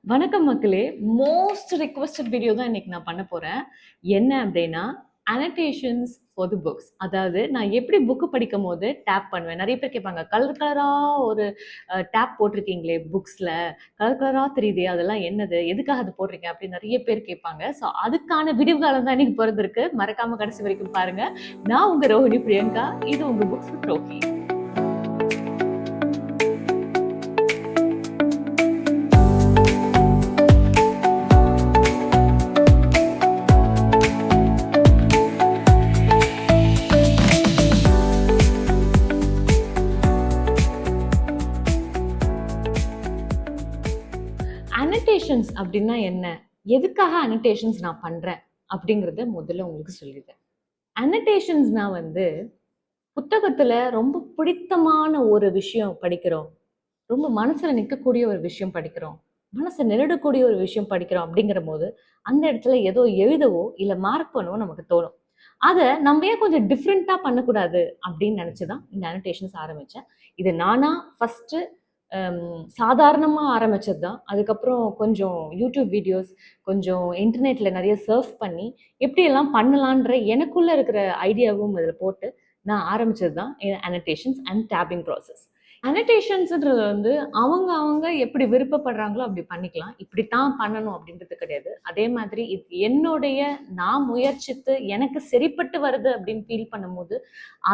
வணக்கம் மக்களே. Most requested video தான் இன்னைக்கு நான் பண்ண போறேன். என்ன அப்படின்னா, அனோடேஷன்ஸ் ஃபார் தி புக்ஸ். அதாவது நான் எப்படி புக் படிக்கும்போது டேப் பண்ணுவேன். நிறைய பேர் கேட்பாங்க, கலர் கலரா ஒரு டேப் போட்டிருக்கீங்களே புக்ஸ்ல, கலர் கலரா தெரியுதே அதெல்லாம் என்னது? எதுக்காக அது போடுறீங்க? அப்படின்னு நிறைய பேர் கேட்பாங்க. ஸோ அதுக்கான விடிவுகாலம் தான் இன்னைக்கு பிறந்திருக்கு. மறக்காம கடைசி வரைக்கும் பாருங்க. நான் உங்க ரோஹிணி பிரியங்கா. இது உங்க புக்ஸ் வித் ரோஹி. அனோடேஷன்ஸ் அப்படின்னா என்ன? எதுக்காக அனோடேஷன்ஸ் நான் பண்றேன் அப்படிங்கறத முதல்ல உங்களுக்கு சொல்லிடுறேன். அனோடேஷன்ஸ்னா புத்தகத்துல ரொம்ப பிடித்தமான ஒரு விஷயம் படிக்கிறோம், ரொம்ப மனசுல நிற்கக்கூடிய ஒரு விஷயம் படிக்கிறோம், மனசை நெருடக்கூடிய ஒரு விஷயம் படிக்கிறோம் அப்படிங்கிற போது அந்த இடத்துல ஏதோ எழுதவோ இல்லை மார்க் பண்ணவோ நமக்கு தோணும். அதை நம்ம ஏன் கொஞ்சம் டிஃப்ரெண்டா பண்ணக்கூடாது அப்படின்னு நினைச்சுதான் இந்த அனோடேஷன்ஸ் ஆரம்பிச்சேன். இது நானா ஃபர்ஸ்ட் சாதாரணமா ஆரம்பிச்சது தான். அதுக்கப்புறம் கொஞ்சம் யூடியூப் வீடியோஸ், கொஞ்சம் இன்டர்நெட்ல நிறைய சர்ஃப் பண்ணி எப்படியெல்லாம் பண்ணலான்ற எனக்குள்ள இருக்கிற ஐடியாவும் இதில் போட்டு நான் ஆரம்பிச்சது தான் அனோடேஷன்ஸ் அண்ட் டேப்பிங் ப்ராசஸ். அனோடேஷன்ஸ்ன்றது அவங்க அவங்க எப்படி விருப்பப்படுறாங்களோ அப்படி பண்ணிக்கலாம். இப்படித்தான் பண்ணணும் அப்படின்றது கிடையாது. அதே மாதிரி இது என்னுடைய நான் முயற்சித்து எனக்கு சரிப்பட்டு வருது அப்படின்னு ஃபீல் பண்ணும்போது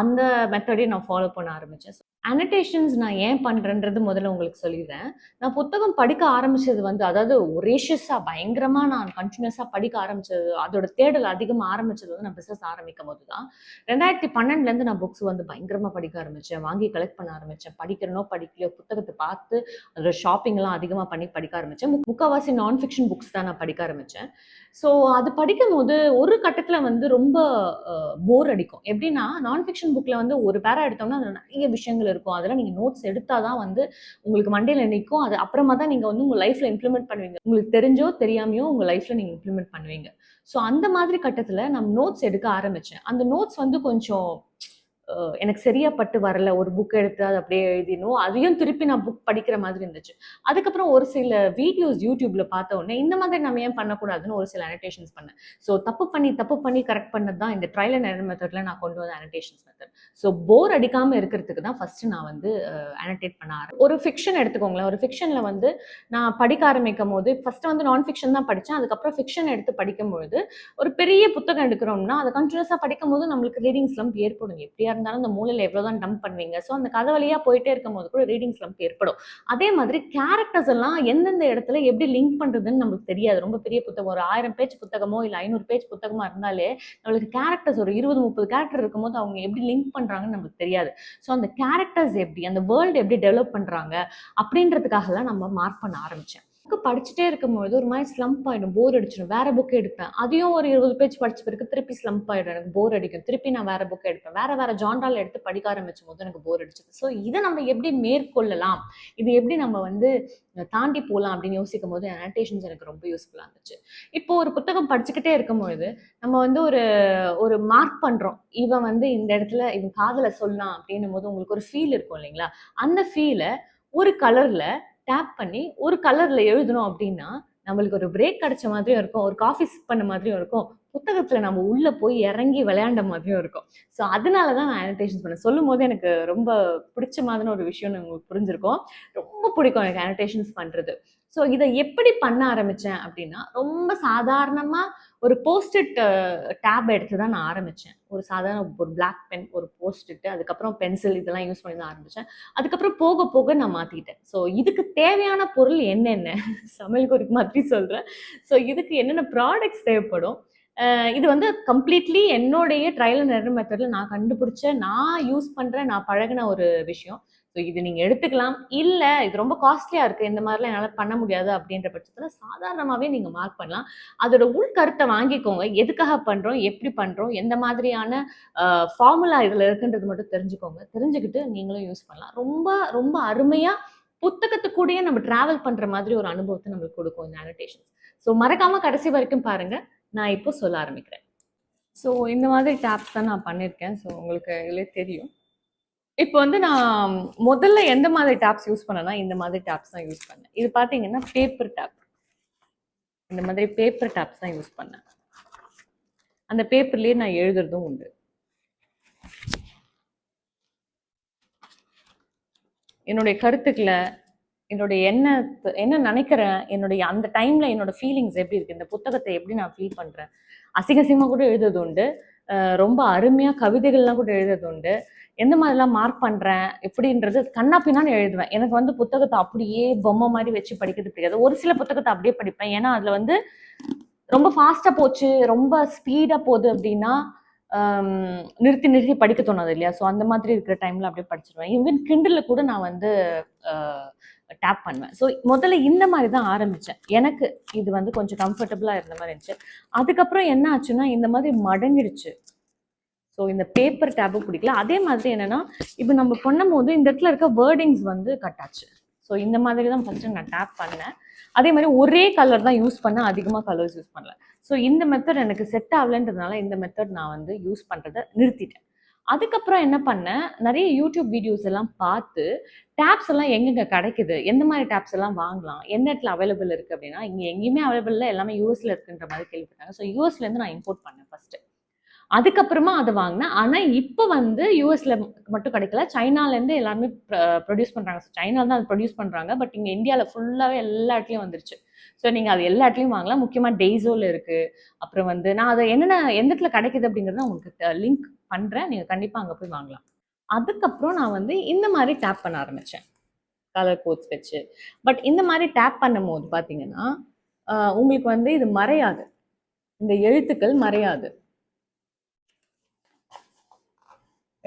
அந்த மெத்தடையும் நான் ஃபாலோ பண்ண ஆரம்பிச்சேன். அனோடேஷன்ஸ் நான் ஏன் பண்றேன்றது முதல்ல உங்களுக்கு சொல்லிடுறேன். நான் புத்தகம் படிக்க ஆரம்பிச்சது அதாவது ஒரேஷியஸா பயங்கரமா நான் கண்டினியூஸா படிக்க ஆரம்பிச்சது, அதோட தேடல் அதிகமா ஆரம்பிச்சது நான் பிசினஸ் ஆரம்பிக்கும் போது தான். 2012ல இருந்து நான் புக்ஸ் பயங்கரமா படிக்க ஆரம்பிச்சேன். வாங்கி கலெக்ட் பண்ண ஆரம்பிச்சேன். படிக்கிறனோ படிக்கலையோ புத்தகத்தை பார்த்து அதோட ஷாப்பிங் எல்லாம் அதிகமா பண்ணி படிக்க ஆரம்பிச்சேன். முக்கால்வாசி நான் ஃபிக்ஷன் புக்ஸ் தான் நான் படிக்க ஆரம்பிச்சேன். ஸோ அது படிக்கும் போது ஒரு கட்டத்துல ரொம்ப போர் அடிக்கும். எப்படின்னா நான் ஃபிக்ஷன் புக்ல ஒரு பேரா எடுத்தோம்னா அதுல நிறைய விஷயங்கள் இருக்கும். அதெல்லாம் நீங்க நோட்ஸ் எடுத்தாதான் உங்களுக்கு மண்டையில நிற்கும். அது அப்புறமா தான் நீங்க உங்க லைஃப்ல இம்ப்ளிமெண்ட் பண்ணுவீங்க. உங்களுக்கு தெரிஞ்சோ தெரியாமையோ உங்க லைஃப்ல நீங்க இம்ப்ளிமெண்ட் பண்ணுவீங்க. ஸோ அந்த மாதிரி கட்டத்துல நான் நோட்ஸ் எடுக்க ஆரம்பிச்சேன். அந்த நோட்ஸ் கொஞ்சம் எனக்கு சரியா பட்டு வரல. ஒரு புக் எடுத்து அதை அப்படியே எழுதினோம். அதையும் திருப்பி நான் புக் படிக்கிற மாதிரி இருந்துச்சு. அதுக்கப்புறம் ஒரு சில வீடியோஸ் யூடியூப்ல பார்த்த உடனே இந்த மாதிரி நம்ம ஏன் பண்ணக்கூடாதுன்னு ஒரு சில அனோடேஷன்ஸ் பண்ணேன். ஸோ தப்பு பண்ணி கரெக்ட் பண்ணது தான் இந்த ட்ரையல் அண்ட் எரர் மெத்தட்ல நான் கொண்டு வந்த அனோடேஷன்ஸ் மெத்தட். ஸோ போர் அடிக்காம இருக்கிறதுக்கு தான் ஃபர்ஸ்ட் நான் அனோடேட் பண்ண ஆரம்பிச்சேன். ஒரு ஃபிக்ஷன் எடுத்துக்கோங்களேன். ஒரு ஃபிக்ஷன்ல நான் படிக்க ஆரம்பிக்கும் போது ஃபர்ஸ்ட் நான் ஃபிக்ஷன் தான் படித்தேன். அதுக்கப்புறம் ஃபிக்ஷன் எடுத்து படிக்கும்பொழுது ஒரு பெரிய புத்தகம் எடுக்கிறோம்னா அதை கண்டினியூஸா படிக்கும் போது நம்மளுக்கு ரீடிங் ஸ்லம்ப் ஏற்படும். எப்படியா இருந்தாலும் அந்த மூலையில எவ்வளவுதான் டம்ப் பண்ணுவீங்க. ஸோ அந்த கதை வழியா போயிட்டே இருக்கும் போது கூட ரீடிங் ஸ்லம்ப் ஏற்படும். அதே மாதிரி கேரக்டர்ஸ் எல்லாம் எந்தெந்த இடத்துல எப்படி லிங்க் பண்றதுன்னு நமக்கு தெரியாது. ரொம்ப பெரிய புத்தகம், ஒரு 1000 பேஜ் புத்தகமோ இல்லை 500 பேஜ் புத்தகமா இருந்தாலே நம்மளுக்கு கேரக்டர்ஸ் ஒரு 20-30 கேரக்டர் இருக்கும்போது அவங்க எப்படி லிங்க் பண்றாங்கன்னு நமக்கு தெரியாது. ஸோ அந்த கேரக்டர்ஸ் எப்படி, அந்த வேர்ல்டு எப்படி டெவலப் பண்றாங்க அப்படின்றதுக்காக தான் நம்ம மார்க் பண்ண ஆரம்பிச்சேன். புக்கு படிச்சுட்டே இருக்கும்போது ஒரு மாதிரி ஸ்லம்ப் ஆயிடும், போர் அடிச்சிடும். வேற புக் எடுப்பேன். அதையும் ஒரு 20 பேஜ் படிச்ச பிறகு திருப்பி ஸ்லம்ப் ஆயிடும், எனக்கு போர் அடிக்கும். திருப்பி நான் வேற புக் எடுப்பேன். வேற ஜான்ரால் எடுத்து படிக்க ஆரம்பிச்சும் போது எனக்கு போர் அடிச்சது. ஸோ இதை நம்ம எப்படி மேற்கொள்ளலாம், இது எப்படி நம்ம தாண்டி போகலாம் அப்படின்னு யோசிக்கும் போது அனோடேஷன்ஸ் எனக்கு ரொம்ப யூஸ்ஃபுல்லா இருந்துச்சு. இப்போ ஒரு புத்தகம் படிச்சுக்கிட்டே இருக்கும்பொழுது நம்ம ஒரு ஒரு மார்க் பண்றோம். இவன் இந்த இடத்துல இவன் காதல சொல்லலாம் அப்படின்னும் போது உங்களுக்கு ஒரு ஃபீல் இருக்கும் இல்லைங்களா? அந்த ஃபீலை ஒரு கலர்ல டேப் பண்ணி ஒரு கலர்ல எழுதணும் அப்படின்னா நம்மளுக்கு ஒரு பிரேக் கிடைச்ச மாதிரியும் இருக்கும், ஒரு காஃபி சிப் பண்ண மாதிரியும் இருக்கும், புத்தகத்துல நம்ம உள்ள போய் இறங்கி விளையாண்ட மாதிரியும் இருக்கும். ஸோ அதனாலதான் நான் அனோடேஷன்ஸ் பண்ணேன். சொல்லும் போது எனக்கு ரொம்ப பிடிச்ச மாதிரி ஒரு விஷயம்னு உங்களுக்கு புரிஞ்சிருக்கும். ரொம்ப பிடிக்கும் எனக்கு அனோடேஷன்ஸ் பண்றது. ஸோ இதை எப்படி பண்ண ஆரம்பிச்சேன் அப்படின்னா, ரொம்ப சாதாரணமா ஒரு போஸ்டிட் டேப் எடுத்து தான் நான் ஆரம்பிச்சேன். ஒரு சாதாரண ஒரு பிளாக் பென், ஒரு போஸ்டிட், அதுக்கப்புறம் பென்சில் இதெல்லாம் யூஸ் பண்ணி தான் ஆரம்பிச்சேன். அதுக்கப்புறம் போக போக நான் மாத்திட்டேன். ஸோ இதுக்கு தேவையான பொருள் என்னென்ன சமையல் குறிப்பு மாதிரி சொல்றேன். ஸோ இதுக்கு என்னென்ன ப்ராடக்ட்ஸ் தேவைப்படும், இது கம்ப்ளீட்லி என்னுடைய ட்ரையல் அண்ட் எரர் மெத்தட்ல நான் கண்டுபிடிச்ச, நான் யூஸ் பண்றேன், நான் பழகின ஒரு விஷயம். ஸோ இது நீங்க எடுத்துக்கலாம். இல்ல இது ரொம்ப காஸ்ட்லியா இருக்கு, இந்த மாதிரிலாம் என்னால பண்ண முடியாது அப்படின்ற பட்சத்துல சாதாரணமாவே நீங்க மார்க் பண்ணலாம். அதோட உள்கருத்தை வாங்கிக்கோங்க. எதுக்காக பண்றோம், எப்படி பண்றோம், எந்த மாதிரியான ஃபார்முலா இதுல இருக்குன்றது மட்டும் தெரிஞ்சுக்கோங்க. தெரிஞ்சுக்கிட்டு நீங்களும் யூஸ் பண்ணலாம். ரொம்ப ரொம்ப அருமையா புத்தகத்துக்கூடயே நம்ம டிராவல் பண்ற மாதிரி ஒரு அனுபவத்தை நம்மளுக்கு கொடுக்கும் இந்த அனோடேஷன்ஸ். ஸோ மறக்காம கடைசி வரைக்கும் பாருங்க. நான் இப்போ சொல்ல ஆரம்பிக்கிறேன். ஸோ இந்த மாதிரி டேப்ஸ் தான் நான் பண்ணியிருக்கேன். ஸோ உங்களுக்கு இதுல தெரியும். இப்போ நான் முதல்ல எந்த மாதிரி டேப்ஸ் யூஸ் பண்ணேன்னா இந்த மாதிரி டேப்ஸ் தான் யூஸ் பண்ணேன். இது பார்த்தீங்கன்னா பேப்பர் டேப். இந்த மாதிரி பேப்பர் டேப்ஸ் தான் யூஸ் பண்ணேன். அந்த பேப்பர்லேயே நான் எழுதுறதும் உண்டு. என்னுடைய கருத்துக்களை, என்னுடைய என்ன நினைக்கிறேன், என்னுடைய அந்த டைம்ல என்னோட ஃபீலிங்ஸ் எப்படி இருக்கு, இந்த புத்தகத்தை எப்படி நான் ஃபீல் பண்றேன், அசிங்கசியமாக கூட எழுதுறது உண்டு, ரொம்ப அருமையா கவிதைகள்லாம் கூட எழுதுறது உண்டு. எந்த மாதிரிலாம் மார்க் பண்றேன் எப்படின்றது கண்ணா பின்னான்னு எழுதுவேன். எனக்கு வந்து புத்தகத்தை அப்படியே பொம்மை மாதிரி வச்சு படிக்கிறது பிடிக்காது. ஒரு சில புத்தகத்தை அப்படியே படிப்பேன். ஏன்னா அதுல வந்து ரொம்ப ஃபாஸ்டா போச்சு, ரொம்ப ஸ்பீடா போகுது அப்படின்னா நிறுத்தி நிறுத்தி படிக்க தோணாது இல்லையா? ஸோ அந்த மாதிரி இருக்கிற டைம்ல அப்படியே படிச்சிருவேன். ஈவன் கிண்டல்ல கூட நான் வந்து டேப் பண்ணுவேன். ஸோ முதல்ல இந்த மாதிரி தான் ஆரம்பிச்சேன். எனக்கு இது வந்து கொஞ்சம் கம்ஃபர்டபுளா இருந்த மாதிரி இருந்துச்சு. அதுக்கப்புறம் என்ன ஆச்சுன்னா இந்த மாதிரி மடங்கிடுச்சு. ஸோ இந்த பேப்பர் டேப்பும் பிடிக்கல. அதே மாதிரி என்னன்னா இப்போ நம்ம பண்ணும்போது இந்த இடத்துல இருக்க வேர்டிங்ஸ் வந்து கட் ஆச்சு. ஸோ இந்த மாதிரி தான் ஃபர்ஸ்ட் நான் டேப் பண்ணேன். அதே மாதிரி ஒரே கலர் தான் யூஸ் பண்ண, அதிகமாக கலர்ஸ் யூஸ் பண்ணல. ஸோ இந்த மெத்தட் எனக்கு செட் ஆகலைன்றதுனால இந்த மெத்தட் நான் வந்து யூஸ் பண்ணுறதை நிறுத்திட்டேன். அதுக்கப்புறம் என்ன பண்ணேன், நிறைய யூடியூப் வீடியோஸ் எல்லாம் பார்த்து டேப்ஸ் எல்லாம் எங்கெங்க கிடைக்குது, எந்த மாதிரி டேப்ஸ் எல்லாம் வாங்கலாம், எந்த இடத்துல அவைலபிள் இருக்குது அப்படின்னா, இங்கே எங்கேயுமே அவைலபிள் இல்லை, எல்லாமே யூஎஸ்ல இருக்குன்ற மாதிரி கேள்விப்பட்டாங்க. ஸோ யூஎஸ்லேருந்து நான் இம்போர்ட் பண்ணேன் ஃபர்ஸ்ட். அதுக்கப்புறமா அதை வாங்கினேன். ஆனால் இப்போ வந்து யூஎஸ்ல மட்டும் கிடைக்கல, சைனாலேருந்து எல்லாருமே ப்ரொடியூஸ் பண்ணுறாங்க. ஸோ சைனா தான் அது ப்ரொடியூஸ் பண்ணுறாங்க. பட் இங்கே இந்தியாவில் ஃபுல்லாகவே எல்லா இடத்துலையும் வந்துருச்சு. ஸோ நீங்கள் அது எல்லா இடத்துலையும் வாங்கலாம். முக்கியமாக டெய்ஸோவில் இருக்குது. அப்புறம் வந்து நான் அதை என்னென்ன எந்த இடத்துல கிடைக்குது அப்படிங்கிறத உங்களுக்கு லிங்க் பண்ணுறேன். நீங்கள் கண்டிப்பாக அங்கே போய் வாங்கலாம். அதுக்கப்புறம் நான் வந்து இந்த மாதிரி டேப் பண்ண ஆரம்பித்தேன், கலர் கோட்ஸ் வச்சு. பட் இந்த மாதிரி டேப் பண்ணும் போது பார்த்தீங்கன்னா உங்களுக்கு வந்து இது மறையாது, இந்த எழுத்துக்கள் மறையாது,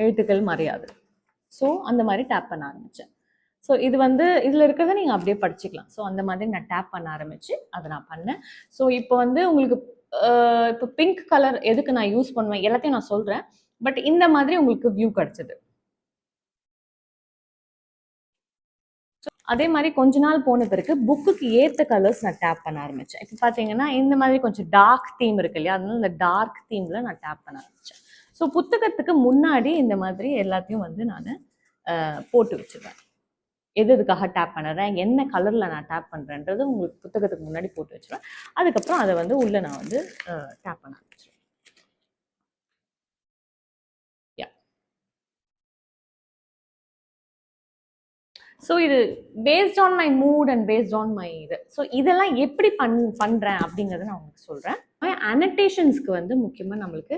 எழுத்துக்கள் மறையாது. ஸோ அந்த மாதிரி டேப் பண்ண ஆரம்பித்தேன். ஸோ இது வந்து இதில் இருக்கிறத நீங்கள் அப்படியே படிச்சுக்கலாம். ஸோ அந்த மாதிரி நான் டேப் பண்ண ஆரம்பித்து அதை நான் பண்ணேன். ஸோ இப்போ வந்து உங்களுக்கு இப்போ பிங்க் கலர் எதுக்கு நான் யூஸ் பண்ணுவேன் எல்லாத்தையும் நான் சொல்கிறேன். பட் இந்த மாதிரி உங்களுக்கு வியூ கிடச்சிது. அதே மாதிரி கொஞ்ச நாள் போன பிறகு புக்குக்கு ஏற்ற கலர்ஸ் நான் டேப் பண்ண ஆரம்பித்தேன். இப்போ பார்த்தீங்கன்னா இந்த மாதிரி கொஞ்சம் டார்க் தீம் இருக்கு இல்லையா, அதனால இந்த டார்க் தீமில் நான் டேப் பண்ண ஆரம்பித்தேன். ஸோ புத்தகத்துக்கு முன்னாடி இந்த மாதிரி எல்லாத்தையும் வந்து நான் போட்டு வச்சுருவேன். எதுக்காக டேப் பண்ணுறேன், என்ன கலரில் நான் டேப் பண்ணுறேன்றது உங்களுக்கு புத்தகத்துக்கு முன்னாடி போட்டு வச்சுருவேன். அதுக்கப்புறம் அதை வந்து உள்ளே நான் வந்து டேப் பண்ண ஆரம்பிச்சிடுவேன். ஸோ இது based on my mood and based on my இது. ஸோ இதெல்லாம் எப்படி பண்ணுறேன் அப்படிங்கிறத நான் உங்களுக்கு சொல்கிறேன். அனடேஷன்ஸ்க்கு வந்து முக்கியமாக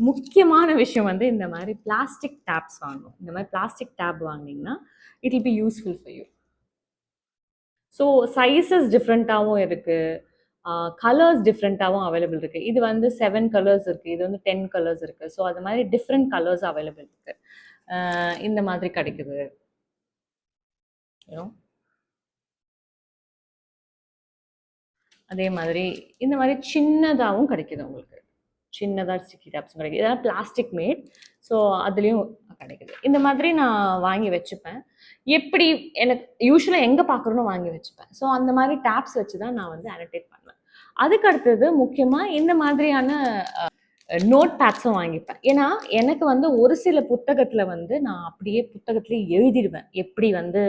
முக்கியமான விஷயம் வந்து இந்த மாதிரி பிளாஸ்டிக் டேப்ஸ் வாங்கணும். இந்த மாதிரி பிளாஸ்டிக் டேப் வாங்கினீங்கன்னா it will be useful for you. So sizes டிஃப்ரெண்ட்டாகவும் இருக்குது, கலர்ஸ் டிஃப்ரெண்ட்டாகவும் அவைலபிள் இருக்குது. இது வந்து 7 கலர்ஸ் இருக்குது, இது வந்து 10 கலர்ஸ் இருக்குது. ஸோ அது மாதிரி டிஃப்ரெண்ட் கலர்ஸ் அவைலபிள் இருக்குது. இந்த மாதிரி கிடைக்குது. அதே மாதிரி இந்த மாதிரி சின்னதாகவும் கிடைக்குது உங்களுக்கு. சின்னதாக ஸ்டிக்கி டேப்ஸும் கிடைக்குது. இதெல்லாம் பிளாஸ்டிக் மேட். ஸோ அதுலேயும் கிடைக்குது. இந்த மாதிரி நான் வாங்கி வச்சுப்பேன். எப்படி எனக்கு யூஸ்வலாக எங்கே பார்க்குறோன்னு வாங்கி வச்சுப்பேன். ஸோ அந்த மாதிரி டேப்ஸ் வச்சு தான் நான் வந்து அனடேட் பண்ணுவேன். அதுக்கு அடுத்தது முக்கியமாக இந்த மாதிரியான நோட் பேட்ஸும் வாங்கிப்பேன். ஏன்னா எனக்கு வந்து ஒரு சில புத்தகத்தில் வந்து நான் அப்படியே புத்தகத்திலே எழுதிடுவேன், எப்படி வந்து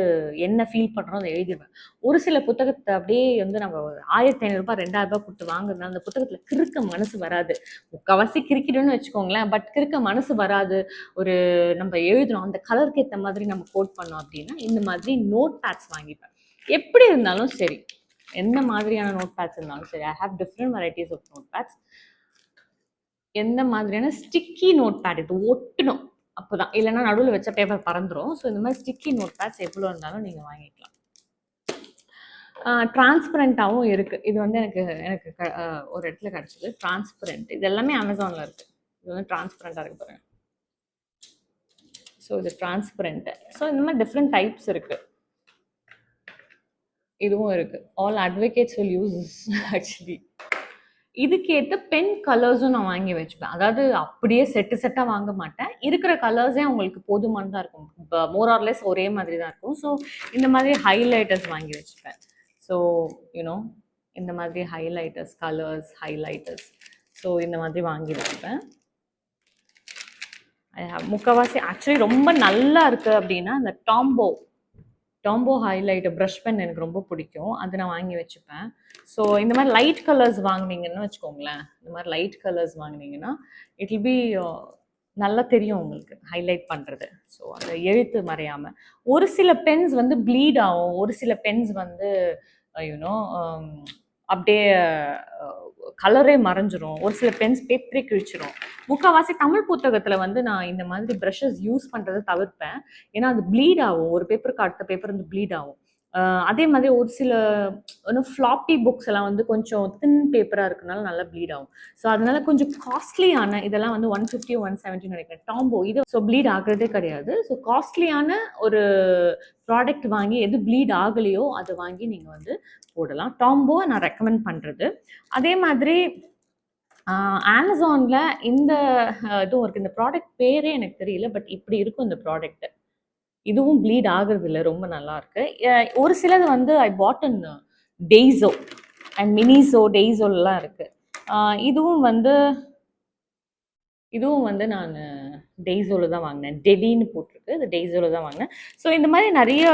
என்ன ஃபீல் பண்ணுறோம் அதை எழுதிடுவேன். ஒரு சில புத்தகத்தை அப்படியே வந்து நம்ம 1500 ரூபாய் 2000 கொடுத்து வாங்குறதுனால அந்த புத்தகத்தில் கிறுக்க மனசு வராது. முக்கால்வாசி கிறுக்கிடுன்னு வச்சுக்கோங்களேன். பட் கிறுக்க மனசு வராது. ஒரு நம்ம எழுதுறோம் அந்த கலருக்கு ஏற்ற மாதிரி நம்ம கோட் பண்ணோம் அப்படின்னா இந்த மாதிரி நோட் பேட்ஸ் வாங்கிப்பேன். எப்படி இருந்தாலும் சரி, எந்த மாதிரியான நோட் பேட்ஸ் இருந்தாலும் சரி, I have different varieties of note pads. எந்த மாதிரியான ஸ்டிக்கி நோட் பேட் இது ஒட்டணும் அப்போதான், இல்லைன்னா நடுவில் வச்ச பேப்பர் பறந்துடும். ஸோ இந்த மாதிரி ஸ்டிக்கி நோட் பேட்ஸ் எவ்வளோ இருந்தாலும் நீங்கள் வாங்கிக்கலாம். டிரான்ஸ்பரண்ட்டாகவும் இருக்குது. இது வந்து எனக்கு ஒரு இடத்துல கிடச்சிது டிரான்ஸ்பரண்ட். இது எல்லாமே அமேசானில் இருக்குது. இது வந்து டிரான்ஸ்பரண்ட்டாக இருக்கு பாருங்க. ஸோ இது டிரான்ஸ்பரண்ட்டு. ஸோ இந்த மாதிரி டிஃப்ரெண்ட் டைப்ஸ் இருக்குது. இதுவும் இருக்குது. All advocates will use actually. இதுக்கேற்ற பென் கலர்ஸும் நான் வாங்கி வச்சுப்பேன். அதாவது அப்படியே செட்டாக வாங்க மாட்டேன். இருக்கிற கலர்ஸே அவங்களுக்கு போதுமானதாக இருக்கும். இப்போ மோர் ஆர் லெஸ் ஒரே மாதிரி தான் இருக்கும். ஸோ இந்த மாதிரி ஹைலைட்டர்ஸ் வாங்கி வச்சுப்பேன். ஸோ யூனோ இந்த மாதிரி ஹைலைட்டர்ஸ், கலர்ஸ், ஹைலைட்டர்ஸ், ஸோ இந்த மாதிரி வாங்கி வச்சுப்பேன். முக்கால்வாசி ஆக்சுவலி ரொம்ப நல்லா இருக்குது அப்படின்னா இந்த டாம்போ டாம்போ ஹைலைட் ப்ரஷ் பென் எனக்கு ரொம்ப பிடிக்கும். அது நான் வாங்கி வச்சுப்பேன். ஸோ இந்த மாதிரி லைட் கலர்ஸ் வாங்குனீங்கன்னு வச்சுக்கோங்களேன். இந்த மாதிரி லைட் கலர்ஸ் வாங்குனீங்கன்னா இட் வில் பி நல்லா தெரியும் உங்களுக்கு ஹைலைட் பண்ணுறது. ஸோ அந்த எழுத்து மறையாம. ஒரு சில பென்ஸ் வந்து ப்ளீட் ஆகும். ஒரு சில பென்ஸ் வந்து யூனோ அப்படியே கலரே மறைஞ்சிரும். ஒரு சில பென்ஸ் பேப்பரே கிழிச்சிரும். முக்கால்வாசி தமிழ் புத்தகத்துல வந்து நான் இந்த மாதிரி ப்ரஷஸ் யூஸ் பண்றதை தவிர்ப்பேன். ஏன்னா அது ப்ளீட் ஆகும். ஒரு பேப்பருக்கு அடுத்த பேப்பர் வந்து ப்ளீட் ஆகும். அதே மாதிரி ஒரு சில ஃப்ளாப்பி புக்ஸ் எல்லாம் வந்து கொஞ்சம் தின் பேப்பரா இருக்கனால நல்லா ப்ளீட் ஆகும். ஸோ அதனால கொஞ்சம் காஸ்ட்லியான இதெல்லாம் வந்து 150 170 நினைக்கிறேன் டாம்போ இது. ஸோ ப்ளீட் ஆகுறதே கிடையாது. ஸோ காஸ்ட்லியான ஒரு ப்ராடக்ட் வாங்கி எது ப்ளீட் ஆகலையோ அதை வாங்கி நீங்க வந்து போடலாம். டாம்போ நான் ரெக்கமெண்ட் பண்றது. அதே மாதிரி அமேசான்ல இந்த இதுவும் இருக்கு. இந்த ப்ராடக்ட் பேரே எனக்கு தெரியல. பட் இப்படி இருக்கும் இந்த ப்ராடக்ட். இதுவும் ப்ளீட் ஆகுறது இல்லை. ரொம்ப நல்லா இருக்கு. ஒரு சிலது வந்து ஐ பாட் இன் டெய்ஸோ அண்ட் மினிஸோ டெய்ஸோலாம் இருக்கு. இதுவும் வந்து நான் டெய்ஸோவில் தான் வாங்கினேன். டெலின்னு போட்டிருக்கு. இது டெய்ஸோவில் தான் வாங்கினேன். ஸோ இந்த மாதிரி நிறைய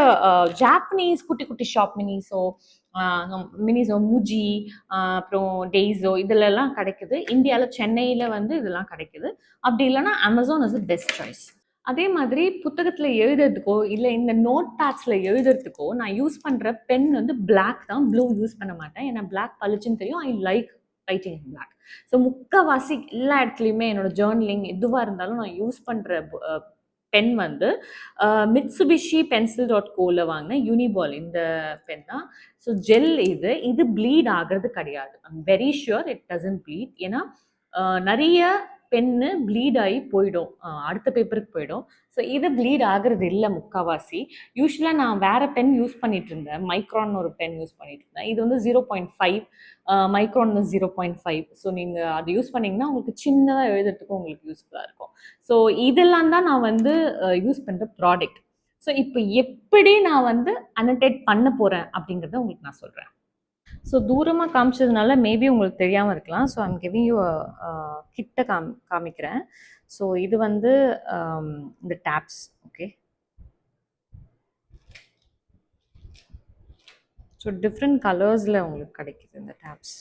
ஜாப்பனீஸ் குட்டி குட்டி ஷாப் மினிஸோ முஜி அப்புறம் டெய்ஸோ இதுலலாம் கிடைக்குது. இந்தியாவில் சென்னையில் வந்து இதெல்லாம் கிடைக்குது. அப்படி இல்லைன்னா அமேசான் இஸ் பெஸ்ட் சாய்ஸ். அதே மாதிரி புத்தகத்தில் எழுதுறதுக்கோ இல்லை இந்த நோட் பேட்ஸில் எழுதுறதுக்கோ நான் யூஸ் பண்ணுற பென் வந்து பிளாக் தான். ப்ளூ யூஸ் பண்ண மாட்டேன். ஏன்னா பிளாக் பளிச்சுன்னு தெரியும். I like writing in black. So முக்கால்வாசி எல்லா இடத்துலையுமே என்னோட ஜேர்னலிங் எதுவாக இருந்தாலும் நான் யூஸ் பண்ணுற பென் வந்து மிட்சுபிஷி pencil.co வாங்கினேன் யூனிபால் இந்த பென் தான். ஸோ ஜெல் இது ப்ளீட் ஆகிறது கிடையாது. I'm very sure it doesn't bleed. ஏன்னா நிறைய பென்னு ப்ளீட் ஆகி போயிடும். அடுத்த பேப்பருக்கு போயிடும். ஸோ இது ப்ளீட் ஆகிறது இல்லை முக்கால்வாசி. யூஸ்வலாக நான் வேறு பென் யூஸ் பண்ணிட்டு இருந்தேன். மைக்ரான் ஒரு பென் யூஸ் பண்ணிட்டு இருந்தேன். இது வந்து 0.5, மைக்ரான் 0.5. ஸோ நீங்கள் அது யூஸ் பண்ணிங்கன்னா உங்களுக்கு சின்னதாக எழுதுறதுக்கும் உங்களுக்கு யூஸ்ஃபுல்லாக இருக்கும். ஸோ இதெல்லாம் தான் நான் வந்து யூஸ் பண்ணுற ப்ராடக்ட். ஸோ இப்போ எப்படி நான் வந்து அனடேட் பண்ண போகிறேன் அப்படிங்கிறத உங்களுக்கு நான் சொல்கிறேன். ஸோ தூரமாக காமிச்சதுனால மேபி உங்களுக்கு தெரியாமல் இருக்கலாம். ஸோ ஐம் கிவிங் யூ கிட்ட காமிக்கிறேன். ஸோ இது வந்து இந்த டேப்ஸ். ஓகே. ஸோ டிஃப்ரெண்ட் கலர்ஸில் உங்களுக்கு கிடைக்குது இந்த டேப்ஸ்.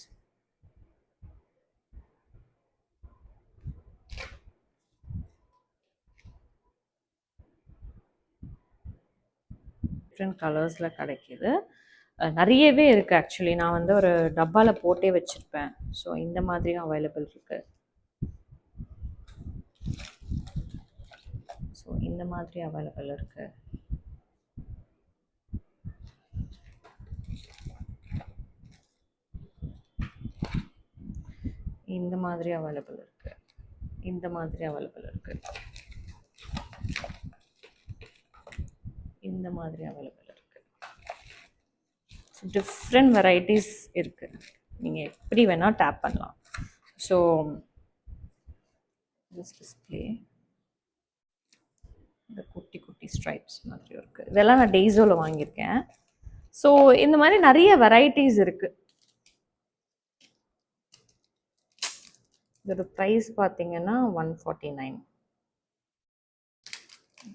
டிஃப்ரெண்ட் கலர்ஸில் கிடைக்கிது. நிறையவே இருக்குது ஆக்சுவலி. நான் வந்து ஒரு டப்பாவில் போட்டே வச்சுருப்பேன். ஸோ இந்த மாதிரியும் அவைலபிள் இருக்குது. ஸோ இந்த மாதிரி அவைலபிள் இருக்குது. இந்த மாதிரி அவைலபிள் இருக்குது. இந்த மாதிரி அவைலபிள் இருக்குது. இந்த மாதிரி அவைலபிள் இருக்குது. டிஃப்ரெண்ட் வெரைட்டிஸ் இருக்குது. நீங்கள் எப்படி வேணால் டேப் பண்ணலாம். ஸோ திஸ் டிஸ்பிளே இந்த குட்டி குட்டி ஸ்ட்ரைப்ஸ் மாதிரி இருக்குது. இதெல்லாம் நான் டெய்ஸோவில் வாங்கியிருக்கேன். ஸோ இந்த மாதிரி நிறைய வெரைட்டிஸ் இருக்குது. இதோட ப்ரைஸ் பார்த்தீங்கன்னா 149.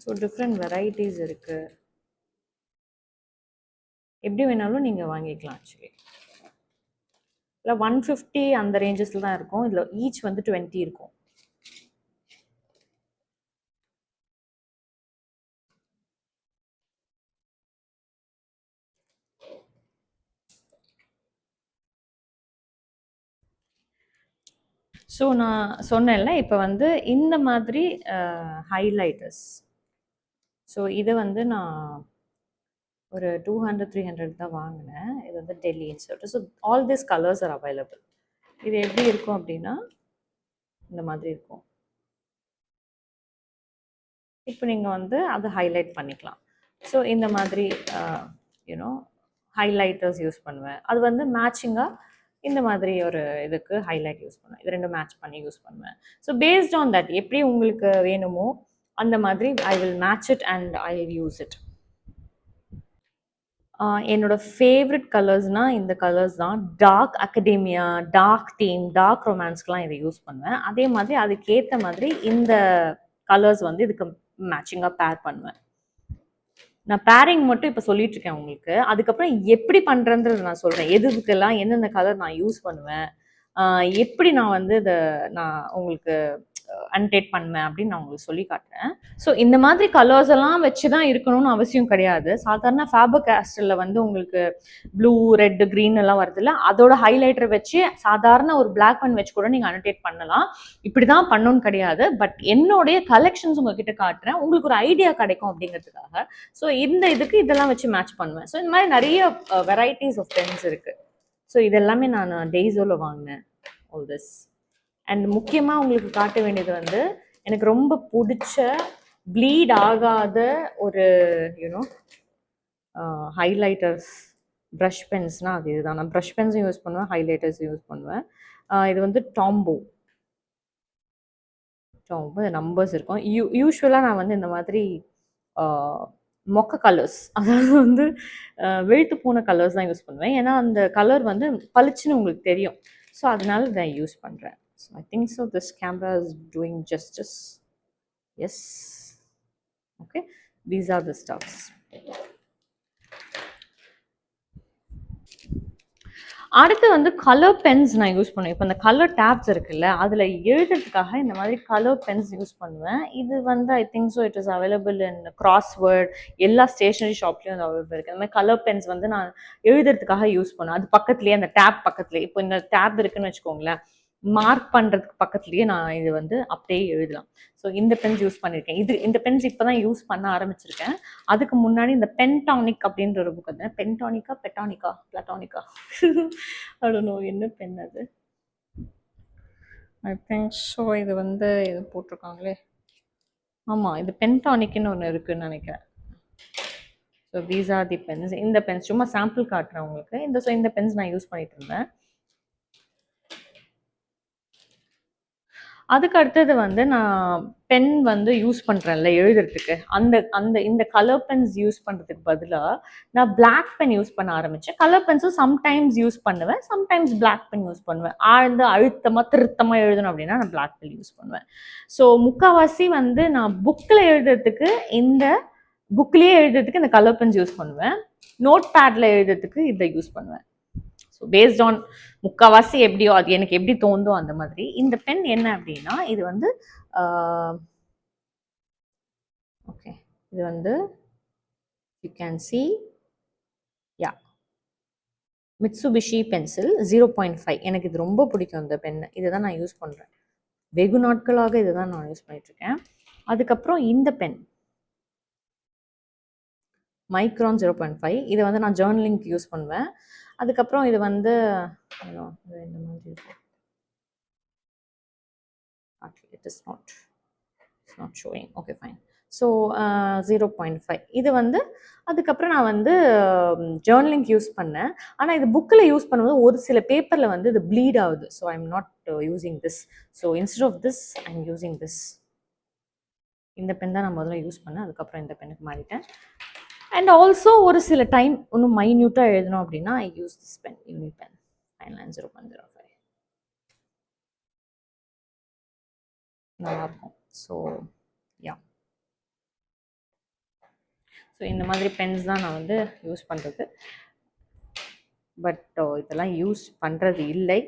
ஸோ டிஃப்ரெண்ட் வெரைட்டிஸ் இருக்குது. எப்படி வேணாலும் நீங்கள் வாங்கிக்கலாம். ஆக்சுவலி இல்லை 150 அந்த ரேஞ்சஸில் தான் இருக்கும். இதில் ஈச் வந்து 20 இருக்கும். ஸோ நான் சொன்னேன்ல இப்போ வந்து இந்த மாதிரி ஹைலைட்டர்ஸ். ஸோ இதை வந்து நான் ஒரு 200-300 தான் வாங்கினேன். இது வந்து டெல்லின்னு சொல்லிட்டு. So all this colours are available. இது எப்படி இருக்கும் அப்படின்னா இந்த மாதிரி இருக்கும். இப்போ நீங்கள் வந்து அதை ஹைலைட் பண்ணிக்கலாம். ஸோ இந்த மாதிரி யூனோ ஹைலைட்டர்ஸ் யூஸ் பண்ணுவேன். அது வந்து மேட்சிங்காக இந்த மாதிரி ஒரு இதுக்கு ஹைலைட் யூஸ் பண்ணுவேன். இது ரெண்டும் மேட்ச் பண்ணி யூஸ் பண்ணுவேன். ஸோ பேஸ்ட் ஆன் தட் எப்படி உங்களுக்கு வேணுமோ அந்த மாதிரி I will match it and I will use it. என்னோட ஃபேவரட் கலர்ஸ்னால் இந்த கலர்ஸ் தான். டார்க் அகடேமியா, டார்க் தீம், டார்க் ரொமான்ஸ்க்கெலாம் இதை யூஸ் பண்ணுவேன். அதே மாதிரி அதுக்கேற்ற மாதிரி இந்த கலர்ஸ் வந்து இதுக்கு மேட்சிங்காக பேர் பண்ணுவேன். நான் பேரிங் மட்டும் இப்போ சொல்லிட்டு இருக்கேன் உங்களுக்கு. அதுக்கப்புறம் எப்படி பண்ணுறேன்றது நான் சொல்கிறேன். எதுக்கெல்லாம் எந்தெந்த கலர் நான் யூஸ் பண்ணுவேன், எப்படி நான் வந்து இதை நான் உங்களுக்கு அன்டேட் பண்ணுவேன் அப்படின்னு நான் உங்களுக்கு சொல்லி காட்டுறேன். ஸோ இந்த மாதிரி கலர்ஸ் எல்லாம் வச்சு தான் இருக்கணும்னு அவசியம் கிடையாது. சாதாரண ஃபேபர் கேஸ்டலில் வந்து உங்களுக்கு ப்ளூ, ரெட், க்ரீன் எல்லாம் வருதுல்ல, அதோட ஹைலைட்டரை வச்சு சாதாரண ஒரு பிளாக் பென் வச்சு கூட நீங்கள் அனடேட் பண்ணலாம். இப்படி தான் பண்ணணும்னு கிடையாது. பட் என்னுடைய கலெக்ஷன்ஸ் உங்ககிட்ட காட்டுறேன், உங்களுக்கு ஒரு ஐடியா கிடைக்கும் அப்படிங்கிறதுக்காக. ஸோ இந்த இதுக்கு இதெல்லாம் வச்சு மேட்ச் பண்ணுவேன். ஸோ இந்த மாதிரி நிறைய வெரைட்டிஸ் ஆஃப் பென்ஸ் இருக்கு. ஸோ இதெல்லாமே நான் டெய்ஸோவில் வாங்கினேன் ஆல் திஸ். அண்ட் முக்கியமாக உங்களுக்கு காட்ட வேண்டியது வந்து எனக்கு ரொம்ப பிடிச்ச ப்ளீட் ஆகாத ஒரு யூனோ ஹைலைட்டர்ஸ் ப்ரஷ் பென்ஸ்னால் அது இதுதான். நான் ப்ரஷ் பென்ஸும் யூஸ் பண்ணுவேன், ஹைலைட்டர்ஸும் யூஸ் பண்ணுவேன். இது வந்து டாம்போ நம்பர்ஸ் இருக்கும். யூஸ்வலாக நான் வந்து இந்த மாதிரி மொக்க கலர்ஸ், அதாவது வந்து வெளுத்து போன கலர்ஸ் தான் யூஸ் பண்ணுவேன். ஏன்னா அந்த கலர் வந்து பளிச்சுன்னு உங்களுக்கு தெரியும். ஸோ அதனால இதை யூஸ் பண்ணுறேன். So I think so this camera is doing justice. Yes. Okay. These are the stuffs. அடுத்து வந்து கலர் பென்ஸ் நான் யூஸ் பண்ணுவேன். இப்போ இந்த கலர் டேப்ஸ் இருக்குல்ல, அதில் எழுதுறதுக்காக இந்த மாதிரி கலர் பென்ஸ் யூஸ் பண்ணுவேன். இது வந்து I think so it is available in crossword, எல்லா ஸ்டேஷனரி ஷாப்லேயும் அது அவைலபிள் இருக்குது. அந்த மாதிரி கலர் பென்ஸ் வந்து நான் எழுதுறதுக்காக யூஸ் பண்ணுவேன். அது பக்கத்துலேயே, அந்த டேப் பக்கத்துலேயே, இப்போ இந்த டேப் இருக்குன்னு வச்சுக்கோங்களேன், மார்க் பண்ணுறதுக்கு பக்கத்துலேயே நான் இது வந்து அப்படியே எழுதலாம். ஸோ இந்த பென்ஸ் யூஸ் பண்ணியிருக்கேன். இந்த பென்ஸ் இப்போ தான் யூஸ் பண்ண ஆரம்பிச்சிருக்கேன். அதுக்கு முன்னாடி இந்த பென்டானிக் அப்படின்ற ஒரு புக் வந்து, பிளாட்டானிக்கா அடனோ என்ன பென் அது, ஐ திங்க் ஸோ இது வந்து இது போட்டிருக்காங்களே, ஆமாம் இது பென்டானிக்னு ஒன்று இருக்குதுன்னு நினைக்கிறேன். So these are the pens. இந்த பென்ஸ் சும்மா சாம்பிள் காட்டுறேன் உங்களுக்கு. இந்த பென்ஸ் நான் யூஸ் பண்ணிட்டு இருந்தேன். அதுக்கு அடுத்தது வந்து நான் பென் வந்து யூஸ் பண்ணுறேன்ல எழுதுறதுக்கு, இந்த கலர் பென்ஸ் யூஸ் பண்ணுறதுக்கு பதிலாக நான் பிளாக் பென் யூஸ் பண்ண ஆரம்பித்தேன். கலர் பென்ஸும் சம்டைம்ஸ் யூஸ் பண்ணுவேன், சம்டைம்ஸ் பிளாக் பென் யூஸ் பண்ணுவேன். அழுத்தமாக திருத்தமாக எழுதணும் அப்படின்னா நான் பிளாக் பென் யூஸ் பண்ணுவேன். ஸோ முக்கால்வாசி வந்து நான் புக்கில் எழுதுறதுக்கு புக்லேயே எழுதுறதுக்கு இந்த கலர் பென்ஸ் யூஸ் பண்ணுவேன். நோட் பேடில் எழுதுறதுக்கு இதை யூஸ் பண்ணுவேன். ஸோ பேஸ்ட் ஆன் முக்கால்வாசி எப்படியோ அது எனக்கு எப்படி தோந்தோ அந்த மாதிரி. இந்த பென் என்ன அப்படின்னா, இது வந்து ஓகே, இது வந்து you can see yeah Mitsubishi pencil 0.5. எனக்கு இது ரொம்ப பிடிக்கும் இந்த பென்னு. இதை தான் நான் யூஸ் பண்ணுறேன். வெகு நாட்களாக இதை தான் நான் யூஸ் பண்ணிட்டுருக்கேன். அதுக்கப்புறம் இந்த பென் மைக்ரான் 0.5. இதை வந்து நான் ஜேர்னலிங்க்கு யூஸ் பண்ணுவேன். அதுக்கப்புறம் இது வந்து இந்த மாதிரி இருக்கும். It is not showing. Okay, fine. So 0.5. இது வந்து அதுக்கப்புறம் நான் வந்து ஜேர்னலிங்க் யூஸ் பண்ணேன். ஆனால் இது புக்கில் யூஸ் பண்ணும்போது ஒரு சில பேப்பரில் வந்து இது ப்ளீட் ஆகுது. So I am not using this. So instead of this I am using this. இந்த பென் தான் நான் முதல்ல யூஸ் பண்ணேன். அதுக்கப்புறம் இந்த பென்னுக்கு மாறிட்டேன். அண்ட் ஆல்சோ ஒரு சில டைம் இன்னும் மைன்யூட்டாக எழுதணும் அப்படின்னா I use this pen, Uni pen fineliner 0.05. நல்லாயிருக்கும். ஸோ யா, ஸோ இந்த மாதிரி பென்ஸ் தான் நான் வந்து யூஸ் பண்ணுறது. பட் இதெல்லாம் யூஸ் பண்ணுறது இல்லை,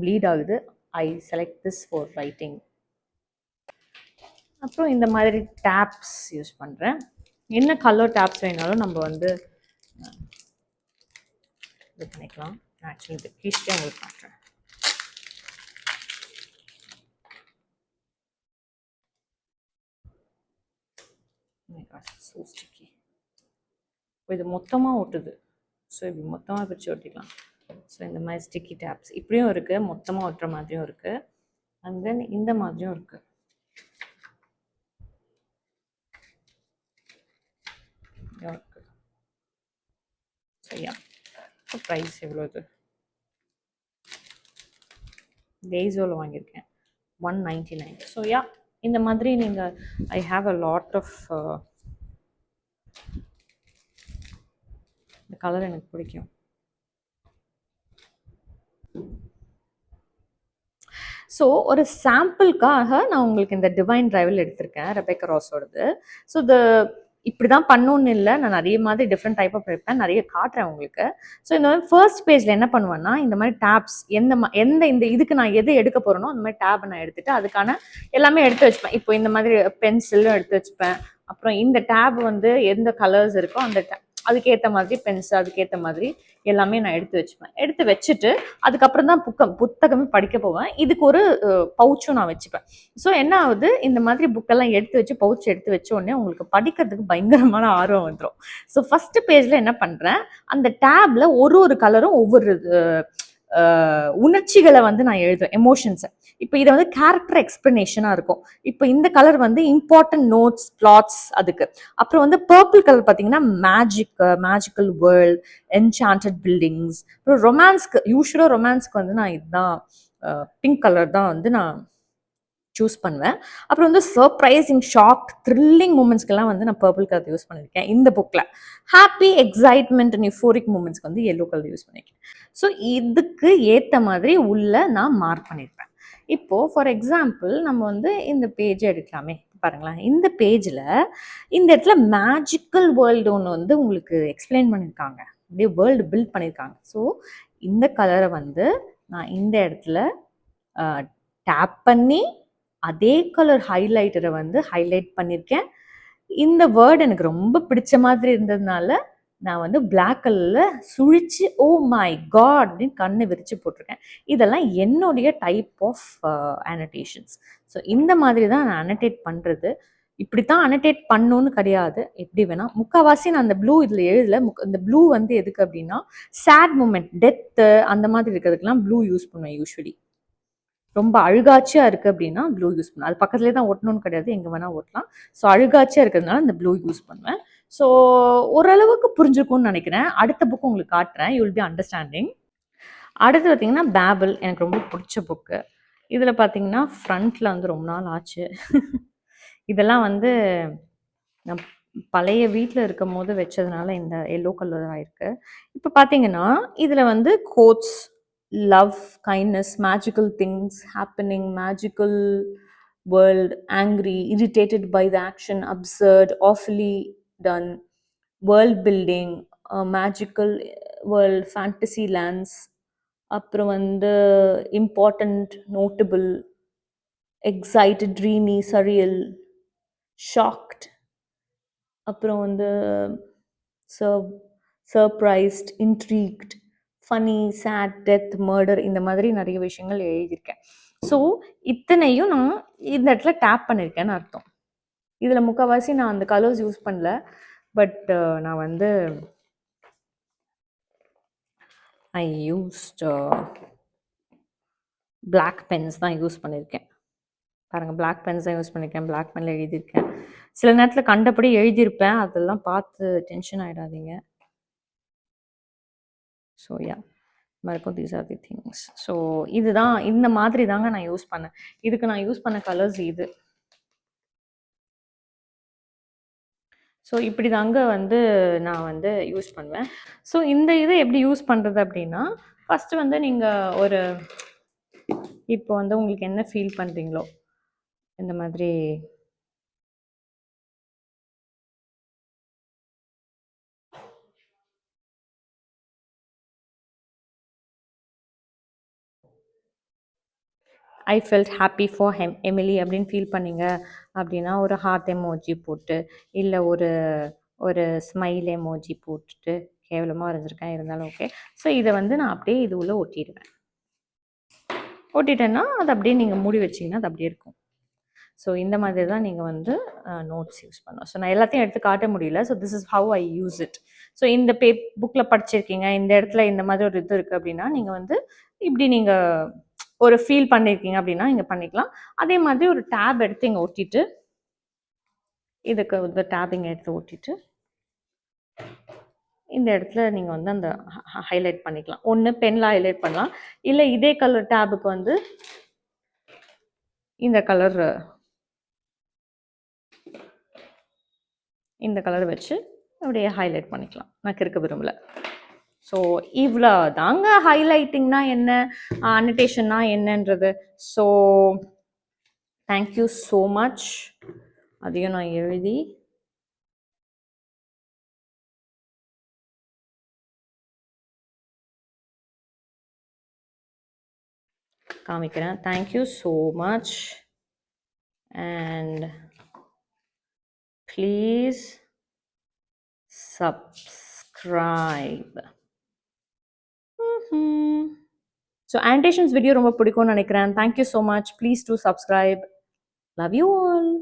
ப்ளீட் ஆகுது. ஐ செலக்ட் திஸ் ஃபார் ரைட்டிங். அப்புறம் இந்த மாதிரி டேப்ஸ் யூஸ் பண்ணுறேன். என்ன கலர் டேப்ஸ் வேணாலும் நம்ம வந்து இது பண்ணிக்கலாம். ஆக்சுவலி இது கீழே உங்களுக்கு காட்டுறேன். So sticky. இது மொத்தமாக ஒட்டுது. ஸோ இப்படி மொத்தமாக பிரித்து ஒட்டிக்கலாம். ஸோ இந்த மாதிரி ஸ்டிக்கி டேப்ஸ் இப்படியும் இருக்குது, மொத்தமாக ஒட்டுற மாதிரியும் இருக்குது, அண்ட் தென் இந்த மாதிரியும் இருக்குது. சரியா, ப்ரைஸ் எவ்வளோ? இது டெய்ஸோவில் வாங்கியிருக்கேன், 199. ஸோ யா, இந்த மாதிரி நீங்கள் I have a lot of இந்த கலர் எனக்கு பிடிக்கும். ஸோ ஒரு சாம்பிளுக்காக நான் உங்களுக்கு இந்த டிவைன் டிரைவில் எடுத்திருக்கேன், ரெபேக்கா ராஸோடது. ஸோ இப்படி தான் பண்ணணும்னு இல்லை, நான் நிறைய மாதிரி டிஃப்ரெண்ட் டைப் ஆஃப் இருப்பேன், நிறைய காட்டுறேன் உங்களுக்கு. ஸோ இந்த மாதிரி ஃபர்ஸ்ட் பேஜில் என்ன பண்ணுவேன்னா, இந்த மாதிரி டேப்ஸ் எந்த இந்த இதுக்கு நான் எது எடுக்க போகிறேனோ அந்த மாதிரி டேப் நான் எடுத்துகிட்டு அதுக்கான எல்லாமே எடுத்து வச்சுப்பேன். இப்போ இந்த மாதிரி பென்சிலும் எடுத்து வச்சுப்பேன். அப்புறம் இந்த டேப் வந்து எந்த கலர்ஸ் இருக்கோ அந்த அதுக்கேற்ற மாதிரி பென்சில், அதுக்கேற்ற மாதிரி எல்லாமே நான் எடுத்து வச்சுப்பேன். எடுத்து வச்சுட்டு அதுக்கப்புறம் தான் புத்தகமே படிக்க போவேன். இதுக்கு ஒரு பவுச்சும் நான் வச்சுப்பேன். ஸோ என்ன ஆகுது, இந்த மாதிரி புக்கெல்லாம் எடுத்து வச்சு பவுச் எடுத்து வச்ச உடனே உங்களுக்கு படிக்கிறதுக்கு பயங்கரமான ஆர்வம் வந்துடும். ஸோ ஃபர்ஸ்ட் பேஜில் என்ன பண்ணுறேன், அந்த டேப்ல ஒரு கலரும் ஒவ்வொரு உணர்ச்சிகளை வந்து நான் எழுதுவேன், எமோஷன்ஸை. இப்போ இதை வந்து கேரக்டர் எக்ஸ்பிளனேஷனாக இருக்கும். இப்போ இந்த கலர் வந்து இம்பார்ட்டன்ட் நோட்ஸ், பிளாட்ஸ் அதுக்கு. அப்புறம் வந்து பர்பிள் கலர் பார்த்தீங்கன்னா மேஜிக்கல் வேர்ல்ட், என்சாண்டட் பில்டிங்ஸ். அப்புறம் ரொமான்ஸ்க்கு, யூஸ்வலாக ரொமான்ஸ்க்கு வந்து நான் இதுதான் பிங்க் கலர் தான் வந்து நான் சூஸ் பண்ணுவேன். அப்புறம் வந்து சர்ப்ரைசிங், ஷாக், த்ரில்லிங் மூமெண்ட்ஸ்க்கெல்லாம் வந்து நான் பர்பிள் கலர் யூஸ் பண்ணியிருக்கேன் இந்த புக்கில். ஹாப்பி, எக்ஸைட்மெண்ட் அண்ட் யூஃபோரிக் மூமெண்ட்ஸ்க்கு வந்து எல்லோ கலர் யூஸ் பண்ணியிருக்கேன். ஸோ இதுக்கு ஏற்ற மாதிரி உள்ள நான் மார்க் பண்ணியிருப்பேன். இப்போது ஃபார் எக்ஸாம்பிள் நம்ம வந்து இந்த பேஜை எடுக்கலாமே, பாருங்களேன். இந்த பேஜில் இந்த இடத்துல மேஜிக்கல் வேர்ல்டு ஒன்று வந்து உங்களுக்கு எக்ஸ்பிளைன் பண்ணியிருக்காங்க, அப்படியே வேர்ல்டு பில்ட் பண்ணியிருக்காங்க. ஸோ இந்த கலரை வந்து நான் இந்த இடத்துல டேப் பண்ணி அதே கலர் ஹைலைட்டரை வந்து ஹைலைட் பண்ணியிருக்கேன். இந்த வேர்டு எனக்கு ரொம்ப பிடிச்ச மாதிரி இருந்ததுனால நான் வந்து பிளாக் கலரில் சுழிச்சு ஓ மை காட் அப்படின்னு கண்ணை விரிச்சு போட்டிருக்கேன். இதெல்லாம் என்னுடைய டைப் ஆஃப் அனடேஷன்ஸ். ஸோ இந்த மாதிரி தான் நான் அனடேட் பண்ணுறது. இப்படி தான் அனடேட் பண்ணணும்னு கிடையாது, எப்படி வேணால். முக்கால்வாசி நான் அந்த ப்ளூ இதில் எழுதலை. இந்த ப்ளூ வந்து எதுக்கு அப்படின்னா, சேட் மூமெண்ட், டெத்து அந்த மாதிரி இருக்கிறதுக்கெல்லாம் ப்ளூ யூஸ் பண்ணுவேன் யூஸ்வலி. ரொம்ப அழுகாட்சியாக இருக்குது அப்படின்னா ப்ளூ யூஸ் பண்ணுவேன். அது பக்கத்துலேயே தான் ஒட்டணும்னு கிடையாது, எங்கே வேணால் ஒட்டலாம். ஸோ அழுகாட்சியாக இருக்கிறதுனால இந்த ப்ளூ யூஸ் பண்ணுவேன். ஸோ ஓரளவுக்கு புரிஞ்சுக்கும்னு நினைக்கிறேன். அடுத்த புக்கு உங்களுக்கு காட்டுறேன், யூ வில் பி அண்டர்ஸ்டாண்டிங். அடுத்து பார்த்தீங்கன்னா பேபிள், எனக்கு ரொம்ப பிடிச்ச புக்கு. இதில் பார்த்தீங்கன்னா ஃப்ரண்ட்டில் வந்து ரொம்ப நாள் ஆச்சு. இதெல்லாம் வந்து நான் பழைய வீட்டில் இருக்கும் போது வச்சதுனால இந்த எல்லோ கலர் ஆயிருக்கு. இப்போ பார்த்தீங்கன்னா இதில் வந்து quotes, love, kindness, magical things happening, magical world, angry, irritated by the action, absurd, awfully done, world building, magical world, fantasy lands, அப்புறம் வந்து important, notable, excited, dreamy, surreal, shocked, அப்புறம் வந்து surprised, intrigued, funny, sad, death, murder, இந்த மாதிரி நிறைய விஷயங்கள் எழுதியிருக்கேன். So இத்தனையும் நான் இந்த இடத்துல டேப் பண்ணியிருக்கேன்னு அர்த்தம். இதில் முக்கால்வாசி நான் அந்த கலர்ஸ் யூஸ் பண்ணல, பட் நான் வந்து ஐ யூஸ்ட் பிளாக் பென்ஸ் தான் யூஸ் பண்ணியிருக்கேன். பாருங்கள், பிளாக் பென்ஸ் தான் யூஸ் பண்ணியிருக்கேன், பிளாக் பெனில் எழுதியிருக்கேன். சில நேரத்தில் கண்டபடி எழுதியிருப்பேன், அதெல்லாம் பார்த்து டென்ஷன் ஆகிடாதீங்க. ஸோ யா, மறக்கும், these are the things. So இதுதான், இந்த மாதிரி தாங்க நான் யூஸ் பண்ணேன். இதுக்கு நான் யூஸ் பண்ண கலர்ஸ் இது. ஸோ இப்படி தாங்க வந்து நான் வந்து யூஸ் பண்ணுவேன். ஸோ இந்த இதை எப்படி யூஸ் பண்ணுறது அப்படின்னா, ஃபஸ்ட்டு வந்து நீங்கள் ஒரு இப்போ வந்து உங்களுக்கு என்ன ஃபீல் பண்ணுறீங்களோ இந்த மாதிரி I felt happy for Emily அப்படின்னு ஃபீல் பண்ணிங்க அப்படின்னா ஒரு ஹார்ட் எமோஜி போட்டு, இல்லை ஒரு ஒரு ஸ்மைல் எமோஜி போட்டுட்டு, கேவலமாக வரைஞ்சிருக்கேன் இருந்தாலும் ஓகே. ஸோ இதை வந்து நான் அப்படியே இது உள்ள ஒட்டிடுவேன். ஒட்டிட்டேன்னா அது அப்படியே நீங்கள் மூடி வச்சிங்கன்னா அது அப்படியே இருக்கும். ஸோ இந்த மாதிரி தான் நீங்கள் வந்து நோட்ஸ் யூஸ் பண்ணணும். ஸோ நான் எல்லாத்தையும் எடுத்து காட்ட முடியல. So this is how I use it. So இந்த புக்கில் படிச்சிருக்கீங்க, இந்த இடத்துல இந்த மாதிரி ஒரு இது இருக்குது அப்படின்னா நீங்கள் வந்து இப்படி நீங்கள் ஒரு ஃபீல் பண்ணியிருக்கீங்க அப்படின்னா இங்கே பண்ணிக்கலாம். அதே மாதிரி ஒரு டேப் எடுத்து இங்கே ஒட்டிட்டு, இதுக்கு வந்து டேப் இங்கே எடுத்து ஒட்டிட்டு இந்த இடத்துல நீங்கள் வந்து அந்த ஹைலைட் பண்ணிக்கலாம். ஒன்று பெனில் ஹைலைட் பண்ணலாம், இல்லை இதே கலர் டேபுக்கு வந்து இந்த கலர் வச்சு அப்படியே ஹைலைட் பண்ணிக்கலாம். நான் கிறுக்க விரும்பல. ஸோ இவ்வளோ தாங்க ஹைலைட்டிங்னா என்ன, அனடேஷன்னா என்னன்றது. So thank you so much. அதையும் நான் எழுதி காமிக்கிறேன். Thank you so much. And please subscribe. So annotations video ரொம்ப பிடிக்கும்னு நினைக்கிறேன். Thank you so much. Please to subscribe. Love you all.